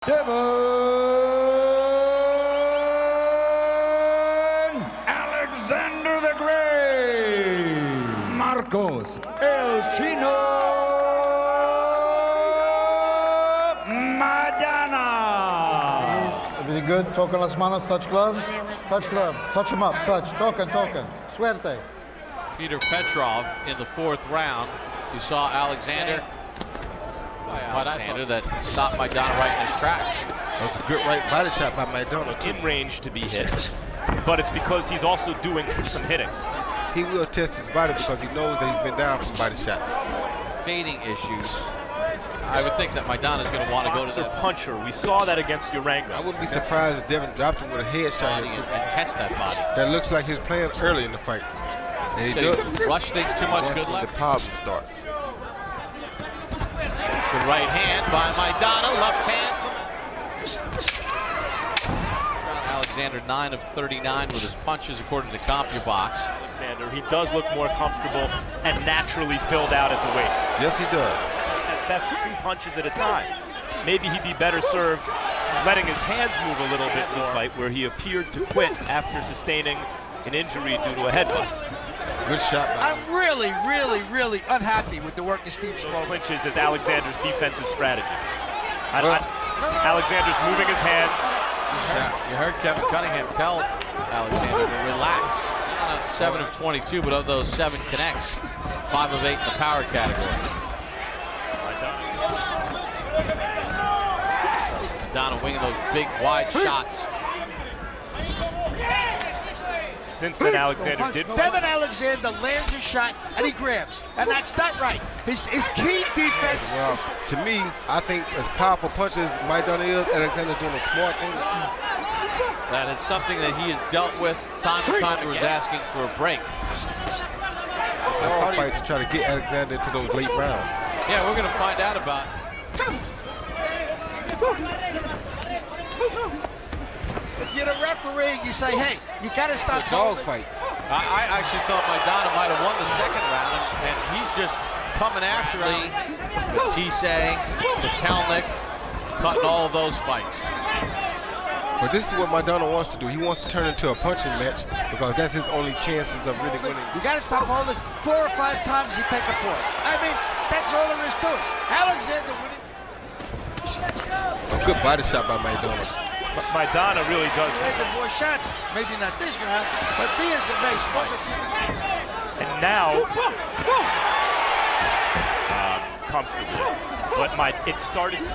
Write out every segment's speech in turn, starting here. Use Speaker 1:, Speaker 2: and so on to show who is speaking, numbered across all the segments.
Speaker 1: Devon Alexander the Great, Marcos El Chino Maidana.
Speaker 2: Everything good? Token las manos, touch gloves, touch glove, touch them up, touch, token, suerte.
Speaker 3: Peter Petrov in the fourth round. You saw Alexander that stopped Maidana right in his tracks.
Speaker 4: That was a good right body shot by Maidana.
Speaker 5: In range to be hit, but it's because he's also doing some hitting.
Speaker 4: He will test his body because he knows that he's been down from body shots.
Speaker 3: Fading issues. I would think that Maidana is going to want to go to the
Speaker 5: puncher. We saw that against Urango.
Speaker 4: I wouldn't be surprised if Devon dropped him with a headshot
Speaker 3: and test that body.
Speaker 4: That looks like his plan early in the fight. And he does.
Speaker 3: Rush things too much.
Speaker 4: That's
Speaker 3: good
Speaker 4: when
Speaker 3: left.
Speaker 4: the problem starts.
Speaker 3: Good right hand by Maidana, left hand. Alexander 9 of 39 with his punches according to CompuBox.
Speaker 5: Alexander, he does look more comfortable and naturally filled out at the weight.
Speaker 4: Yes, he does.
Speaker 5: At best 2 punches at a time. Maybe he'd be better served letting his hands move a little bit in the fight, where he appeared to quit after sustaining an injury due to a headbutt.
Speaker 4: Good shot by him.
Speaker 6: I'm really unhappy with the work of Steve Smoger.
Speaker 5: Clinches as Alexander's defensive strategy. Alexander's moving his hands.
Speaker 3: You heard Kevin Cunningham tell Alexander to relax. 7 of 22, but of those 7 connects, 5 of 8 in the power category. Maidana winging those big, wide shots.
Speaker 5: Since then, Alexander did.
Speaker 6: Devon Alexander lands a shot and he grabs, and that's not right. His key defense.
Speaker 4: Well, to me, I think as powerful punches Maidana is, Alexander's doing a smart thing.
Speaker 3: That is something that he has dealt with time to time. He was asking for a break.
Speaker 4: I'll fight to try to get Alexander into those late rounds.
Speaker 3: Yeah, we're going to find out about.
Speaker 6: If you're the referee, you say, hey, you got to stop.
Speaker 4: Dog fight.
Speaker 3: I actually thought Maidana might have won the second round, and he's just coming after Lee, the Tisei, the Telnik, cutting all of those fights.
Speaker 4: But this is what Maidana wants to do. He wants to turn into a punching match because that's his only chances of really winning.
Speaker 6: You got to stop holding 4 or 5 times you take a point. I mean, that's all there is to it. Alexander winning.
Speaker 4: A good body shot by Maidana.
Speaker 5: But Maidana really does.
Speaker 6: Landed more shots, maybe not this round, but be as it may, Smoger.
Speaker 5: And now, comfortably. But it started hit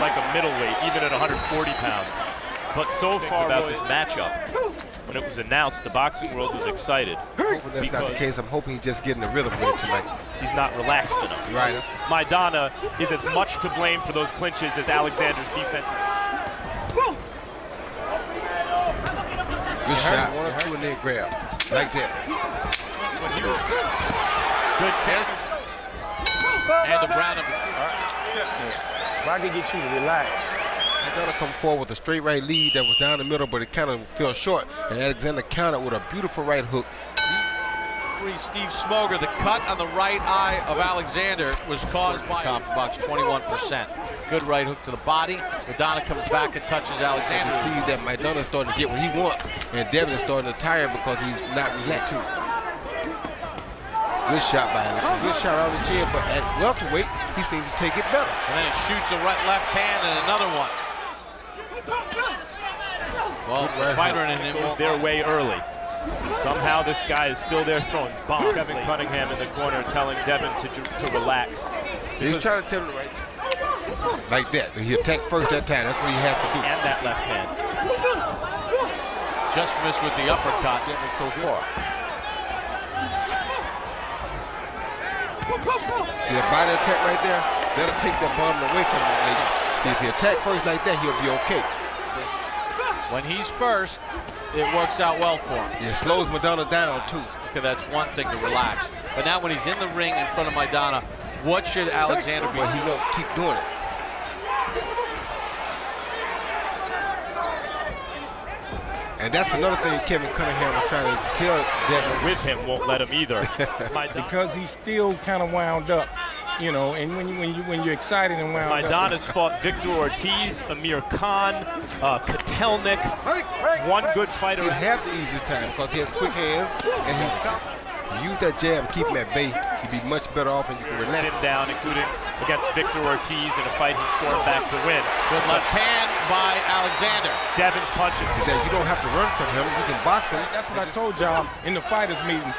Speaker 5: like a middleweight, even at 140 pounds. But so far about this matchup, when it was announced, the boxing world was excited.
Speaker 4: Hoping that's not the case. I'm hoping he's just getting a rhythm with it tonight.
Speaker 5: He's not relaxed enough.
Speaker 4: Right.
Speaker 5: Maidana is as much to blame for those clinches as Alexander's defense.
Speaker 4: Good shot. 1 or 2 and then grab. Like that.
Speaker 5: Good catch.
Speaker 3: And the round of
Speaker 1: If I could get you to relax.
Speaker 4: Maidana come forward with a straight right lead that was down the middle, but it kind of fell short. And Alexander countered with a beautiful right hook.
Speaker 3: Steve Smoger, the cut on the right eye of Alexander was caused by CompuBox, 21%. Good right hook to the body. Maidana comes back and touches Alexander.
Speaker 4: You see that Maidana's starting to get what he wants, and Devon is starting to tire because he's not relaxed. Good shot by Alexander. Good shot out of the chin, but at welterweight, he seems to take it better.
Speaker 3: And then it shoots a right left hand and another one. Well, the fighter in it
Speaker 5: goes their way early. Somehow this guy is still there throwing bombs. Kevin Cunningham in the corner telling Devon to relax.
Speaker 4: He's trying to tell him right like that. He attacked first that time. That's what he had to do.
Speaker 5: And that left hand.
Speaker 3: Just missed with the uppercut.
Speaker 4: Devon so far. See the body attack right there? That'll take that bomb away from him, ladies. See, if he attack first like that, he'll be okay.
Speaker 3: When he's first, it works out well for him.
Speaker 4: It slows Maidana down, too.
Speaker 3: Okay, that's one thing to relax. But now when he's in the ring in front of Maidana, what should Alexander be?
Speaker 4: But he won't keep doing it. And that's another thing Kevin Cunningham was trying to tell Devon.
Speaker 5: With him, won't let him either.
Speaker 1: Because he's still kind of wound up.
Speaker 7: you know, and when you're excited and wound up.
Speaker 5: Maidana's fought Victor Ortiz, Amir Khan, Kotelnik. One good fighter.
Speaker 4: He'd have the easiest time because he has quick hands and he's soft. Use that jab and keep him at bay. You'd be much better off and you can relax.
Speaker 5: Him down, including against Victor Ortiz in a fight he stormed back to win.
Speaker 3: Good left hand by Alexander.
Speaker 5: Devon's punching.
Speaker 4: You don't have to run from him. You can box him.
Speaker 7: That's what I told y'all in the fighters meeting.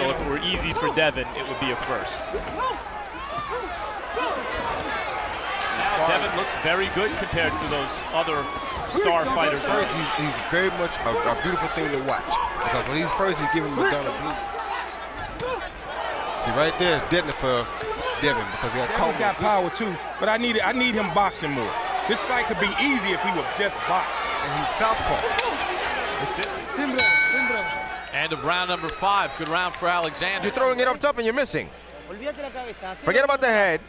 Speaker 5: So if it were easy for Devon, it would be a first. Now Devon looks very good compared to those other star fighters.
Speaker 4: First, he's very much a beautiful thing to watch because when he's first, he's giving Maidana blue. See right there is deadly for Devon because he
Speaker 7: Devon's got power too, but I need him boxing more. This fight could be easy if he would just box.
Speaker 4: And he's southpaw.
Speaker 3: End of round number 5. Good round for Alexander.
Speaker 8: You're throwing it up top and you're missing. Forget about the head.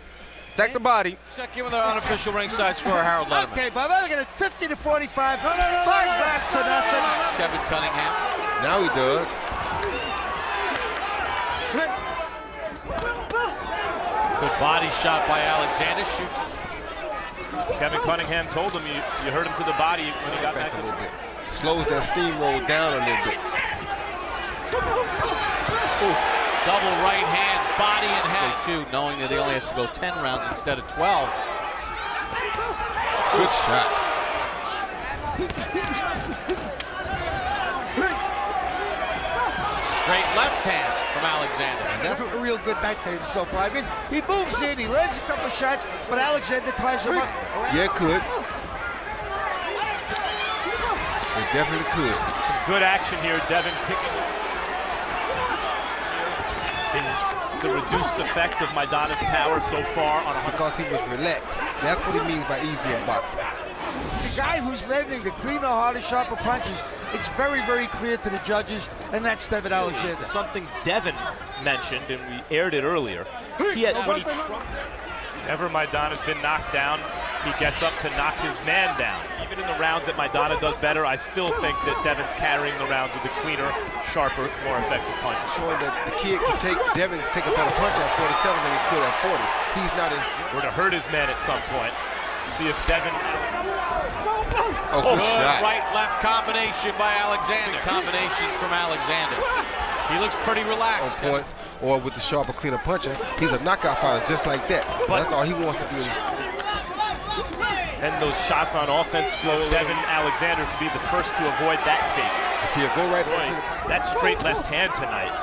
Speaker 8: Attack the body.
Speaker 3: Check in with our unofficial ringside scorer, Harold Letterman.
Speaker 6: Okay, Bob, I'm looking at 50 to 45. 5 rounds to nothing.
Speaker 3: It's Kevin Cunningham.
Speaker 4: Now he does.
Speaker 3: Good body shot by Alexander. Shoots.
Speaker 5: Kevin Cunningham told him you hurt him to the body when he got back
Speaker 4: a little bit. Slows that steamroll down a little bit.
Speaker 3: Ooh, double right hand, body and head. Too, knowing that he only has to go 10 rounds instead of 12.
Speaker 4: Good shot.
Speaker 3: Straight left hand from Alexander.
Speaker 6: And that's a real good night for him so far. I mean, he moves in, he lands a couple shots, but Alexander ties him up.
Speaker 4: Yeah, it could. It definitely could.
Speaker 5: Some good action here. Devon picking the reduced effect of Maidana's power so far on
Speaker 4: because he was relaxed. That's what he means by easy in boxing.
Speaker 6: The guy who's landing the cleaner, harder, sharper punches, it's very, very clear to the judges, and that's Devon Alexander.
Speaker 5: Something Devon mentioned, and we aired it earlier. Whenever Maidana's been knocked down, he gets up to knock his man down. Even in the rounds that Maidana does better, I still think that Devon's carrying the rounds with the cleaner, sharper, more effective punches.
Speaker 4: Showing that the kid can Devon can take a better punch at 47 than he could at 40. He's not as...
Speaker 5: Or to hurt his man at some point. See if Devon...
Speaker 4: Oh, good shot.
Speaker 3: Right-left combination by Alexander. Combinations from Alexander. He looks pretty relaxed.
Speaker 4: On points, or with the sharper, cleaner puncher. He's a knockout fighter just like that. That's all he wants to do.
Speaker 5: And those shots on offense flow. Devon Alexander would be the first to avoid that fate.
Speaker 4: If he'll go right back to
Speaker 5: that straight left hand tonight.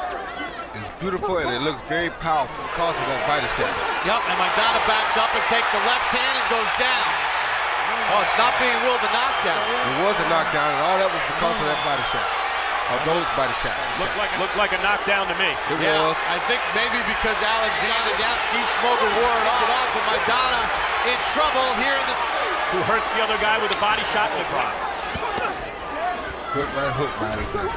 Speaker 4: It's beautiful and it looks very powerful because of that body shot.
Speaker 3: Yep, and Maidana backs up and takes a left hand and goes down. Oh, it's not being ruled a knockdown.
Speaker 4: It was a knockdown, and all that was because of that body shot. Or those body shots.
Speaker 5: Looked like a knockdown to me.
Speaker 4: It was.
Speaker 3: I think maybe because Alexander down, Steve Smoger wore it off, but Maidana in trouble here in the suit.
Speaker 5: Who hurts the other guy with a body shot in the cross.
Speaker 4: Good right hook by Alexander.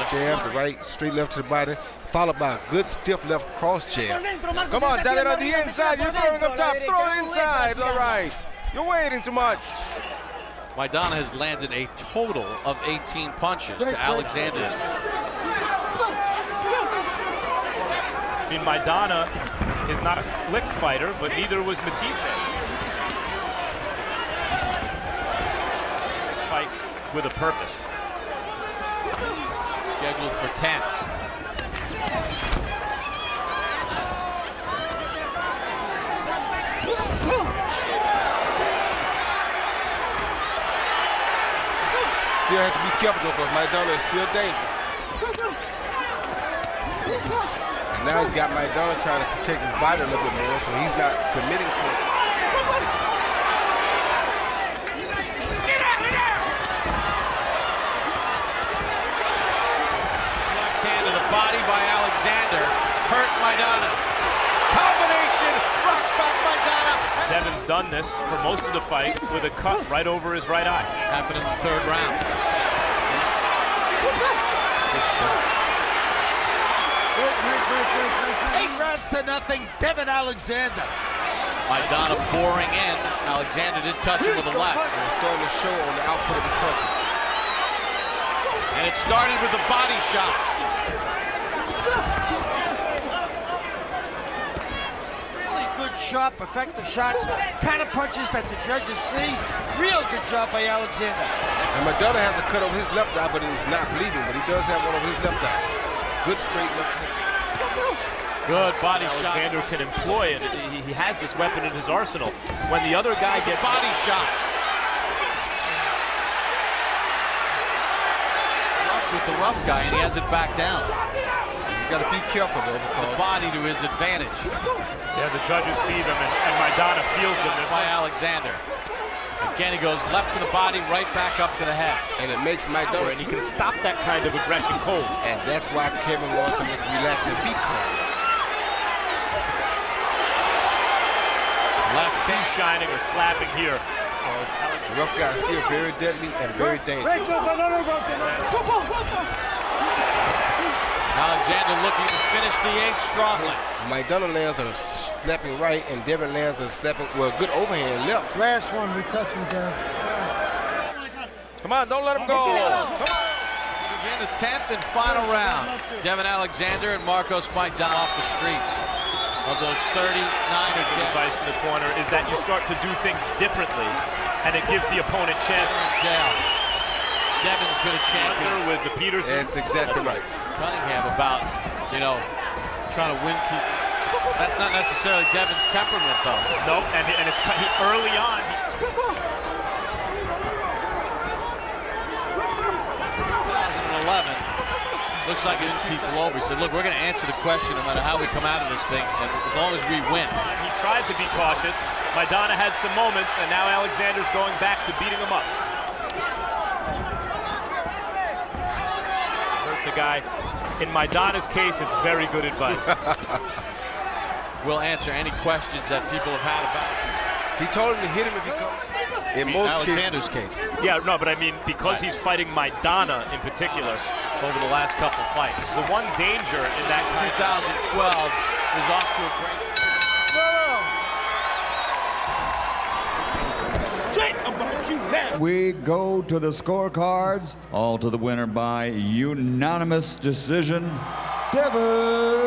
Speaker 4: Jab, the right, straight left to the body, followed by a good stiff left cross jab.
Speaker 8: Come on, tell it on the inside. You're throwing up top. Throw it inside. All right. You're waiting too much.
Speaker 3: Maidana has landed a total of 18 punches to Alexander's.
Speaker 5: I mean, Maidana is not a slick fighter, but neither was Matisse. Fight with a purpose.
Speaker 3: Scheduled for 10.
Speaker 4: Still has to be careful though, because Maidana is still dangerous. And now he's got Maidana trying to protect his body a little bit more, so he's not committing to it.
Speaker 3: Left hand to the body by Alexander. Hurt Maidana. Combination. Rocks back Maidana.
Speaker 5: Devon's done this for most of the fight with a cut right over his right eye.
Speaker 3: Happened in the third round.
Speaker 6: 8 rounds to nothing, Devon Alexander.
Speaker 3: Maidana boring in. Alexander did touch him with a left.
Speaker 4: And it's starting to show on the output of his punches.
Speaker 3: And it started with a body shot.
Speaker 6: sharp, effective shots, kind of punches that the judges see. Real good job by Alexander.
Speaker 4: And Maidana has a cut over his left eye, but it's not bleeding, but he does have one over his left eye. Good straight left hook.
Speaker 3: Good body shot.
Speaker 5: Alexander can employ it. He has this weapon in his arsenal. When the other guy gets
Speaker 3: body shot. With the rough guy, and he has it back down.
Speaker 4: He's got to be careful, though, because
Speaker 3: the body to his advantage.
Speaker 5: Yeah, the judges see them, and Maidana feels them.
Speaker 3: By Alexander. Again, he goes left to the body, right back up to the head.
Speaker 4: And it makes Maidana,
Speaker 5: and he can stop that kind of aggression cold.
Speaker 4: And that's why Kevin wants him to relax and be calm.
Speaker 5: Left knee shining or slapping here.
Speaker 4: The rough guy is still very deadly and very dangerous.
Speaker 3: Alexander looking to finish the 8th strongly.
Speaker 4: Maidana lands a slapping right, and Devon lands a slapping, well, good overhand left.
Speaker 2: Last one, we touch him down.
Speaker 8: Come on, don't let him go.
Speaker 3: Begin the 10th and final round. Devon Alexander and Marcos Maidana off the streets. Of those 39
Speaker 5: advice in the corner is that you start to do things differently, and it gives the opponent chances.
Speaker 3: Devon's been a champion
Speaker 5: with the Peterson.
Speaker 4: That's exactly right.
Speaker 3: Cunningham about, trying to win. That's not necessarily Devon's temperament, though.
Speaker 5: Nope, and it's early on.
Speaker 3: 2011. Looks like it's people over. He said, look, we're going to answer the question no matter how we come out of this thing, and as long as we win.
Speaker 5: He tried to be cautious. Maidana had some moments, and now Alexander's going back to beating him up. Hurt the guy. In Maidana's case, it's very good advice.
Speaker 3: We'll answer any questions that people have had about it.
Speaker 4: He told him to hit him if he comes. In most
Speaker 3: Alexander's case.
Speaker 5: Yeah, no, but I mean, because he's fighting Maidana in particular.
Speaker 3: Over the last couple fights.
Speaker 5: The one danger in that
Speaker 3: 2012 is off to a great.
Speaker 9: We go to the scorecards. All to the winner by unanimous decision, Devon